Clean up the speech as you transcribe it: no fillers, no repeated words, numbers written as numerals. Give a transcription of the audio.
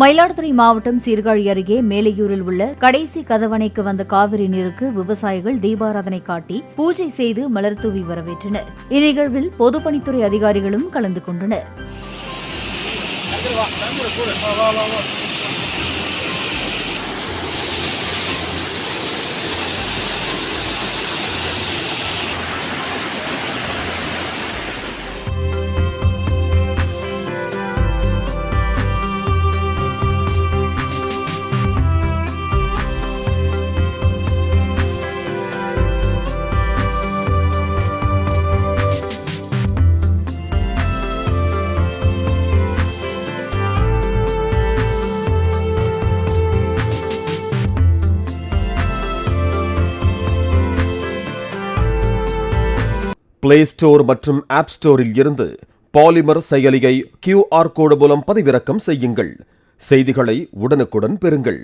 மயிலாடுதுறை மாவட்டம் சீர்காழி அருகே மேலையூரில் உள்ள கடைசி கதவணைக்கு வந்த காவிரி நீருக்கு விவசாயிகள் தீபாராதனை காட்டி பூஜை செய்து மலர் தூவி வரவேற்றனர். இந்நிகழ்வில் பொதுப்பணித்துறை அதிகாரிகளும் கலந்து கொண்டனர். பிளே ஸ்டோர் மற்றும் ஆப் ஸ்டோரில் இருந்து பாலிமர் செயலியை QR கோடு மூலம் பதிவிறக்கம் செய்யுங்கள். செய்திகளை உடனுக்குடன் பெறுங்கள்.